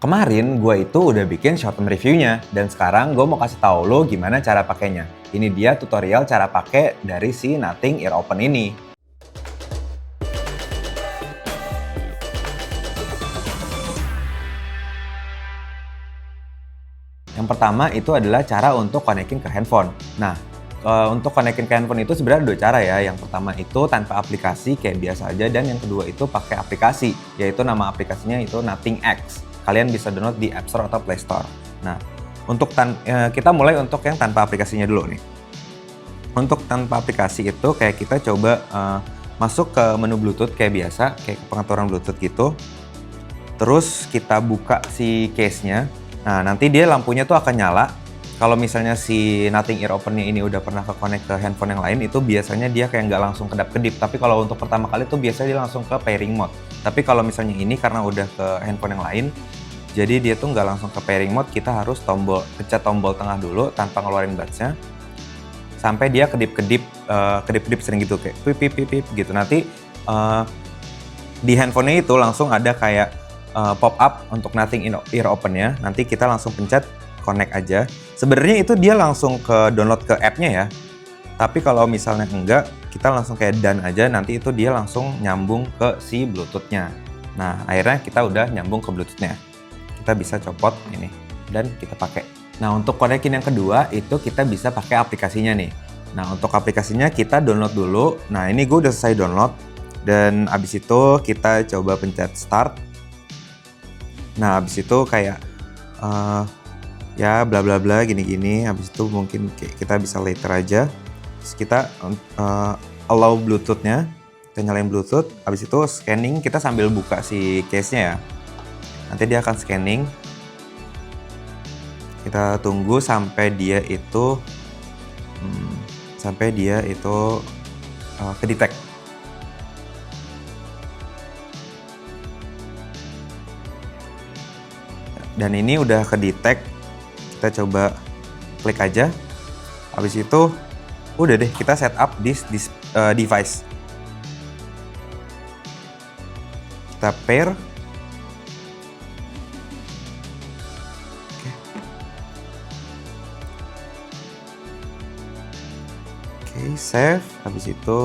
Kemarin gue itu udah bikin short term reviewnya dan sekarang gue mau kasih tahu lo gimana cara pakainya. Ini dia tutorial cara pakai dari si Nothing Ear Open ini. Yang pertama itu adalah cara untuk konekin ke handphone. Nah, untuk konekin ke handphone itu sebenarnya ada 2 cara ya. Yang pertama itu tanpa aplikasi kayak biasa aja, dan yang kedua itu pakai aplikasi, yaitu nama aplikasinya itu Nothing X. Kalian bisa download di App Store atau Play Store. Nah, kita mulai untuk yang tanpa aplikasinya dulu nih. Untuk tanpa aplikasi itu kayak kita coba masuk ke menu Bluetooth kayak biasa, kayak ke pengaturan Bluetooth gitu. Terus kita buka si case-nya. Nah, nanti dia lampunya tuh akan nyala. Kalau misalnya si Nothing Ear Open-nya ini udah pernah ke-connect ke handphone yang lain, itu biasanya dia kayak nggak langsung kedap-kedip. Tapi kalau untuk pertama kali tuh biasanya dia langsung ke pairing mode. Tapi kalau misalnya ini karena udah ke handphone yang lain, jadi dia tuh nggak langsung ke pairing mode, kita harus pencet tombol tengah dulu tanpa ngeluarin buds-nya. Sampai dia kedip-kedip sering gitu, kayak pip pip pip pip gitu. Nanti di handphonenya itu langsung ada kayak pop up untuk Nothing Ear Open-nya. Nanti kita langsung pencet connect aja. Sebenarnya itu dia langsung ke download ke app-nya ya. Tapi kalau misalnya enggak, kita langsung kayak done aja, nanti itu dia langsung nyambung ke si Bluetooth-nya. Nah, akhirnya kita udah nyambung ke Bluetooth-nya. Kita bisa copot ini dan kita pakai. Nah, untuk konekin yang kedua itu kita bisa pakai aplikasinya nih. Nah, untuk aplikasinya kita download dulu. Nah, ini gue udah selesai download dan abis itu kita coba pencet start. Nah, abis itu kayak ya bla bla bla gini-gini. Habis itu mungkin kita bisa later aja. Terus kita allow Bluetooth-nya, kita nyalain Bluetooth. Habis itu scanning, kita sambil buka si case-nya ya. Nanti dia akan scanning. Kita tunggu sampai dia itu ke-detect. Dan ini udah ke-detect, kita coba klik aja. Habis itu udah deh, kita setup this device. Kita pair. Oke, save. Habis itu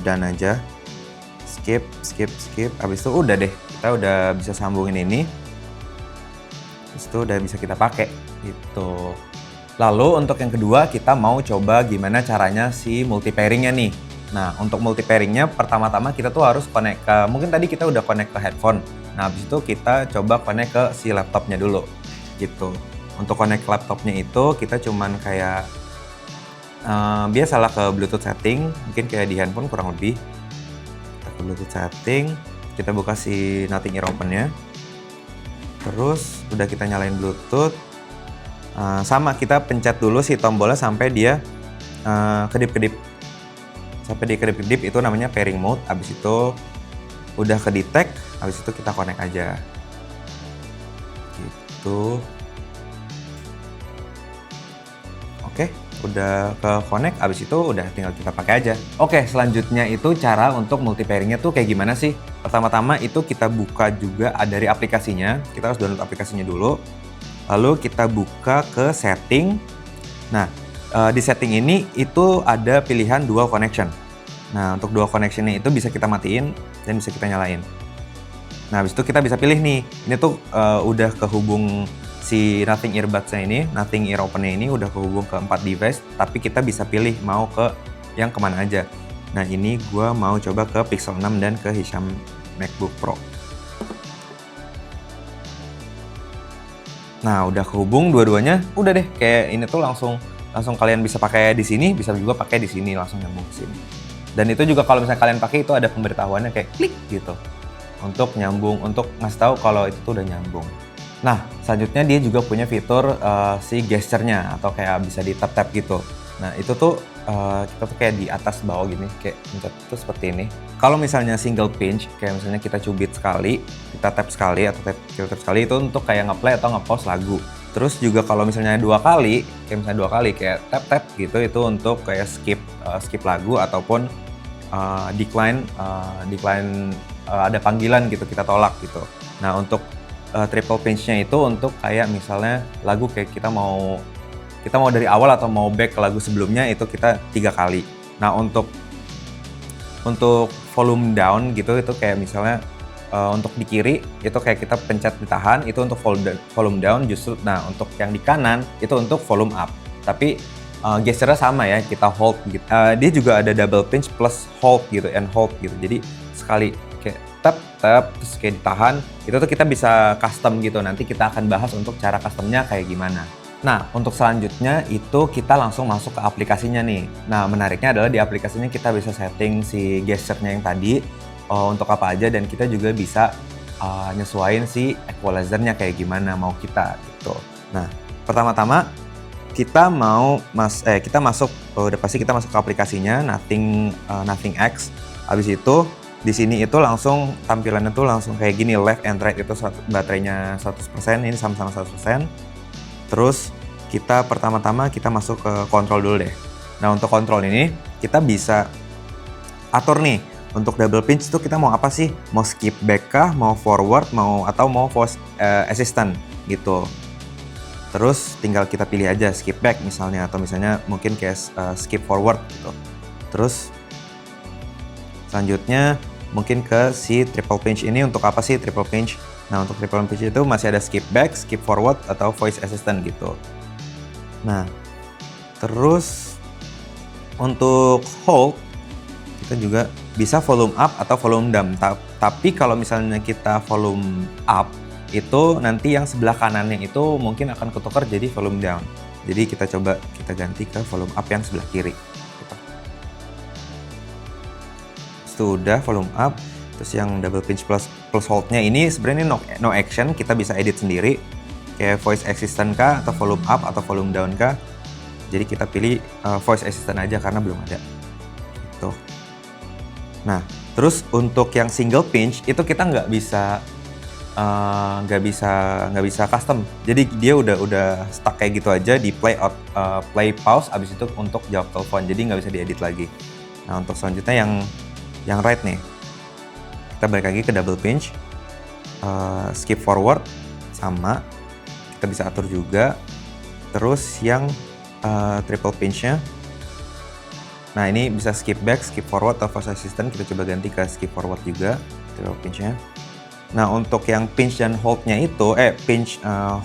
done aja. Skip. Habis itu udah deh, kita udah bisa sambungin ini. Itu udah bisa kita pakai gitu. Lalu untuk yang kedua kita mau coba gimana caranya si multi pairingnya nih. Nah, untuk multi pairingnya pertama-tama kita tuh harus connect ke, mungkin tadi kita udah connect ke headphone. Nah, habis itu kita coba connect ke si laptopnya dulu gitu. Untuk connect ke laptopnya itu kita cuman kayak biasalah ke Bluetooth setting, mungkin kayak di handphone kurang lebih. Kita ke Bluetooth setting, kita buka si Nothing Ear Open-nya. Terus udah kita nyalain Bluetooth, sama kita pencet dulu si tombolnya sampai dia kedip-kedip. Sampai dia kedip-kedip itu namanya pairing mode. Habis itu udah ke-detect, habis itu kita connect aja. Gitu. Oke, udah ke-connect, habis itu udah tinggal kita pakai aja. Oke, selanjutnya itu cara untuk multi pairingnya tuh kayak gimana sih? Pertama-tama itu kita buka juga dari aplikasinya. Kita harus download aplikasinya dulu. Lalu kita buka ke setting. Nah, di setting ini itu ada pilihan dual connection. Nah, untuk dual connectionnya itu bisa kita matiin dan bisa kita nyalain. Nah, habis itu kita bisa pilih nih. Ini tuh udah kehubung si Nothing Earbuds-nya ini, Nothing Ear Open-nya ini udah kehubung ke 4 device. Tapi kita bisa pilih mau ke yang kemana aja. Nah, ini gue mau coba ke Pixel 6 dan ke Hisham MacBook Pro. Nah, udah kehubung dua-duanya, udah deh kayak ini tuh langsung kalian bisa pakai di sini, bisa juga pakai di sini, langsung nyambung ke sini. Dan itu juga kalau misalnya kalian pakai itu ada pemberitahuannya kayak klik gitu. Untuk nyambung, untuk ngasih tahu kalau itu tuh udah nyambung. Nah, selanjutnya dia juga punya fitur si gesture-nya atau kayak bisa di tap-tap gitu. Nah, itu tuh kita tuh kayak di atas bawah gini, kayak pencet tuh seperti ini. Kalau misalnya single pinch, kayak misalnya kita cubit sekali, kita tap sekali atau kita tap sekali, itu untuk kayak nge-play atau nge-pause lagu. Terus juga kalau misalnya dua kali kayak tap gitu, itu untuk kayak skip lagu ataupun decline ada panggilan gitu, kita tolak gitu. Nah, untuk triple pinch-nya itu untuk kayak misalnya lagu kayak kita mau dari awal atau mau back ke lagu sebelumnya itu kita 3 kali. Nah untuk volume down gitu itu kayak misalnya untuk di kiri itu kayak kita pencet ditahan itu untuk volume down justru. Nah untuk yang di kanan itu untuk volume up. Tapi gesernya sama ya, kita hold gitu. Dia juga ada double pinch plus hold gitu and hold gitu. Jadi sekali kayak tap terus kayak ditahan itu tuh kita bisa custom gitu. Nanti kita akan bahas untuk cara customnya kayak gimana. Nah, untuk selanjutnya itu kita langsung masuk ke aplikasinya nih. Nah, menariknya adalah di aplikasinya kita bisa setting si gesternya yang tadi untuk apa aja, dan kita juga bisa nyesuaiin si equalizernya kayak gimana mau kita gitu. Nah, pertama-tama kita masuk, udah pasti kita masuk ke aplikasinya Nothing X. Habis itu di sini itu langsung tampilannya tuh langsung kayak gini, left and right itu baterainya 100%, ini sama-sama 100%. Terus kita pertama-tama kita masuk ke kontrol dulu deh. Nah untuk kontrol ini kita bisa atur nih untuk double pinch itu kita mau apa sih? Mau skip back kah? Mau forward? Atau mau voice assistant gitu. Terus tinggal kita pilih aja skip back misalnya, atau misalnya mungkin kayak skip forward gitu. Terus selanjutnya mungkin ke si triple pinch ini. Untuk apa sih triple pinch? Nah untuk triple pinch itu masih ada skip back, skip forward, atau voice assistant gitu. Nah terus untuk hold kita juga bisa volume up atau volume down. Tapi kalau misalnya kita volume up itu nanti yang sebelah kanannya itu mungkin akan ketukar jadi volume down. Jadi kita coba kita ganti ke volume up yang sebelah kiri. Sudah volume up. Terus yang double pinch plus holdnya ini sebenarnya no action, kita bisa edit sendiri kayak voice assistant kah, atau volume up atau volume down kah. Jadi kita pilih voice assistant aja karena belum ada gitu. Nah terus untuk yang single pinch itu kita nggak bisa custom. Jadi dia udah stuck kayak gitu aja di play pause, abis itu untuk jawab telepon, jadi nggak bisa diedit lagi. Nah untuk selanjutnya yang right nih, kita balik lagi ke double pinch, skip forward sama kita bisa atur juga. Terus yang triple pinch-nya, nah ini bisa skip back, skip forward, atau voice assistant. Kita coba ganti ke skip forward juga triple pinch-nya. Nah untuk yang pinch dan holdnya itu,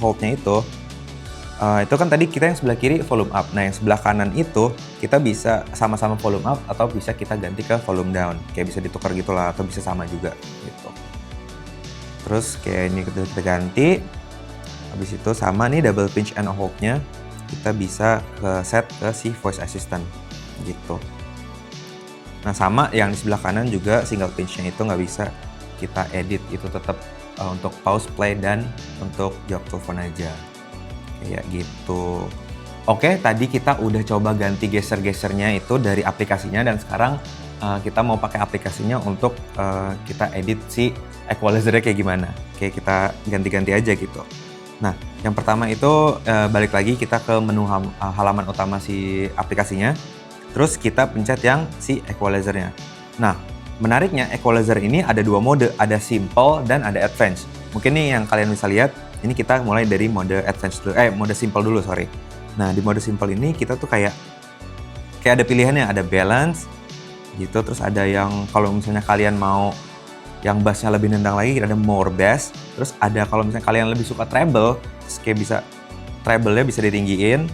holdnya itu kan tadi kita yang sebelah kiri volume up. Nah yang sebelah kanan itu kita bisa sama-sama volume up atau bisa kita ganti ke volume down. Kayak bisa ditukar gitu lah, atau bisa sama juga gitu. Terus kayak ini kita ganti. Habis itu sama nih double pinch and hold-nya kita bisa ke set ke si voice assistant gitu. Nah sama yang di sebelah kanan juga single pinch-nya itu nggak bisa kita edit, itu tetap untuk pause, play, dan untuk jawab telepon aja kayak gitu. Oke, tadi kita udah coba ganti geser-gesernya itu dari aplikasinya, dan sekarang kita mau pakai aplikasinya untuk kita edit si equalizernya kayak gimana. Kayak kita ganti-ganti aja gitu. Nah, yang pertama itu balik lagi kita ke menu halaman utama si aplikasinya. Terus kita pencet yang si equalizernya. Nah, menariknya equalizer ini ada dua mode, ada simple dan ada advance. Mungkin nih yang kalian bisa lihat, ini kita mulai dari mode advance dulu, mode simple dulu, sorry. Nah, di mode simple ini kita tuh kayak ada pilihannya, ada balance gitu. Terus ada yang kalau misalnya kalian mau yang bassnya lebih nendang lagi, ada more bass. Terus ada kalau misalnya kalian lebih suka treble, terus kayak bisa treble-nya bisa ditinggiin.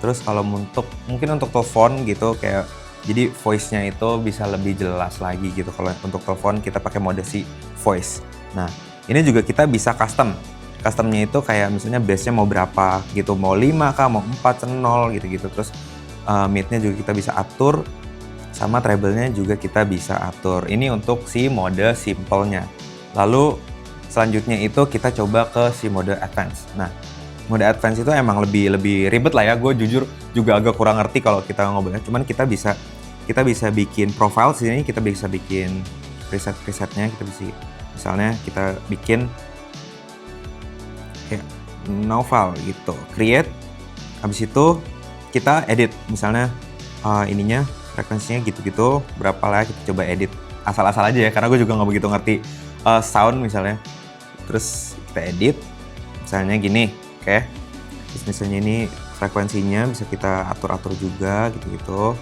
Terus kalau mungkin untuk telepon gitu, kayak jadi voice-nya itu bisa lebih jelas lagi gitu. Kalau untuk telepon kita pakai mode si voice. Nah, ini juga kita bisa custom. Customnya itu kayak misalnya bass-nya mau berapa gitu, mau 5 kah, mau 4, 0 gitu-gitu. Terus mid-nya juga kita bisa atur, sama treble-nya juga kita bisa atur. Ini untuk si mode simple-nya. Lalu selanjutnya itu kita coba ke si mode advance. Nah, mode advance itu emang lebih ribet lah ya. Gue jujur juga agak kurang ngerti kalau kita ngobrolnya. Cuman kita bisa bikin profile sini, kita bisa bikin preset-presetnya. Kita bisa misalnya kita bikin kayak novel gitu, create. Habis itu kita edit misalnya ininya frekuensinya gitu-gitu berapa lah, kita coba edit asal-asal aja ya, karena gue juga nggak begitu ngerti sound misalnya. Terus kita edit. Misalnya gini, oke. Terus misalnya ini frekuensinya bisa kita atur-atur juga gitu-gitu.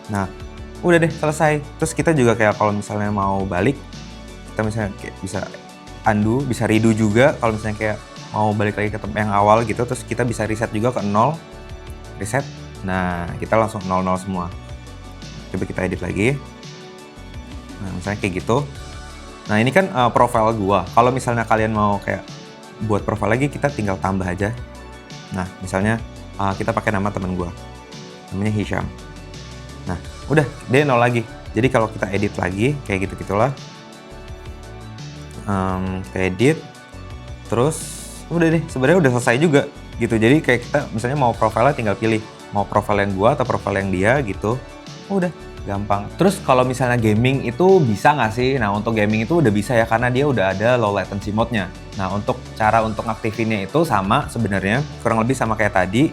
Nah, udah deh selesai. Terus kita juga kayak kalau misalnya mau balik, kita misalnya kayak bisa undo, bisa redo juga kalau misalnya kayak mau balik lagi ke tempat yang awal gitu. Terus kita bisa reset juga ke 0, reset. Nah, kita langsung 00 semua. Coba kita edit lagi. Nah, misalnya kayak gitu. Nah, ini kan profile gua. Kalau misalnya kalian mau kayak buat profile lagi, kita tinggal tambah aja. Nah, misalnya kita pakai nama teman gua. Namanya Hisham. Nah, udah dia 0 lagi. Jadi kalau kita edit lagi kayak gitu-gitulah. Kita edit. Terus udah deh, sebenarnya udah selesai juga gitu. Jadi kayak kita misalnya mau profile tinggal pilih mau profile yang gua atau profile yang dia gitu. Udah gampang. Terus kalau misalnya gaming itu bisa nggak sih? Nah, untuk gaming itu udah bisa ya karena dia udah ada low latency mode-nya. Nah, untuk cara untuk ngaktifinnya itu sama sebenarnya, kurang lebih sama kayak tadi.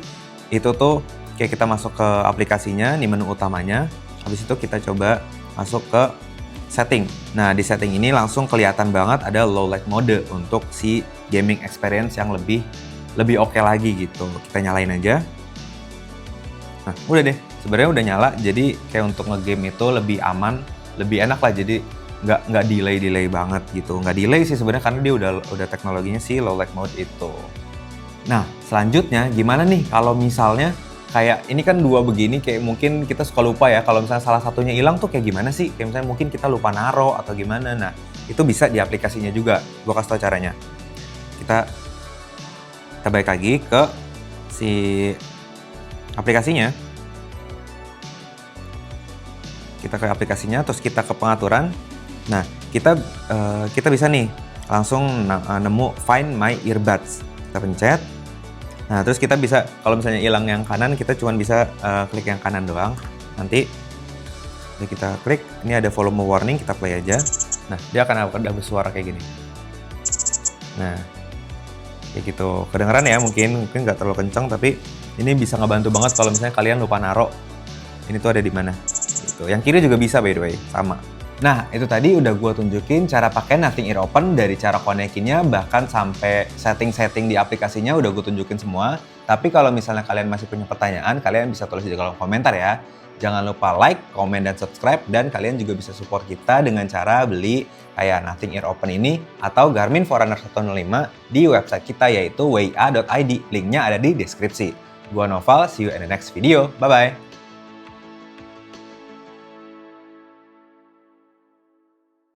Itu tuh kayak kita masuk ke aplikasinya, di menu utamanya. Habis itu kita coba masuk ke setting. Nah, di setting ini langsung kelihatan banget ada low light mode untuk si gaming experience yang lebih oke lagi gitu. Kita nyalain aja. Nah, udah deh. Sebenarnya udah nyala, jadi kayak untuk ngegame itu lebih aman, lebih enak lah. Jadi nggak delay banget gitu. Nggak delay sih sebenarnya karena dia udah teknologinya sih low light mode itu. Nah, selanjutnya gimana nih kalau misalnya kayak ini kan dua begini, kayak mungkin kita suka lupa ya kalau misalnya salah satunya hilang tuh kayak gimana sih? Kayak misalnya mungkin kita lupa naro atau gimana. Nah, itu bisa di aplikasinya juga. Gua kasih tau caranya. Kita balik lagi ke si aplikasinya. Kita ke aplikasinya, terus kita ke pengaturan. Nah, kita bisa nih langsung nemu Find My Earbuds. Kita pencet. Nah, terus kita bisa kalau misalnya hilang yang kanan, kita cuma bisa klik yang kanan doang. Nanti kita klik, ini ada volume warning, kita play aja. Nah, dia akan ada bersuara kayak gini. Nah, kayak gitu. Kedengeran ya, mungkin nggak terlalu kencang, tapi ini bisa ngebantu banget kalau misalnya kalian lupa naro. Ini tuh ada di mana. Gitu. Yang kiri juga bisa by the way, sama. Nah, itu tadi udah gue tunjukin cara pakai Nothing Ear Open, dari cara konekinnya bahkan sampai setting-setting di aplikasinya udah gue tunjukin semua. Tapi kalau misalnya kalian masih punya pertanyaan, kalian bisa tulis di kolom komentar ya. Jangan lupa like, komen, dan subscribe. Dan kalian juga bisa support kita dengan cara beli kayak Nothing Ear Open ini atau Garmin Forerunner 105 di website kita yaitu wa.id. Linknya ada di deskripsi. Gua Noval, see you in the next video. Bye-bye!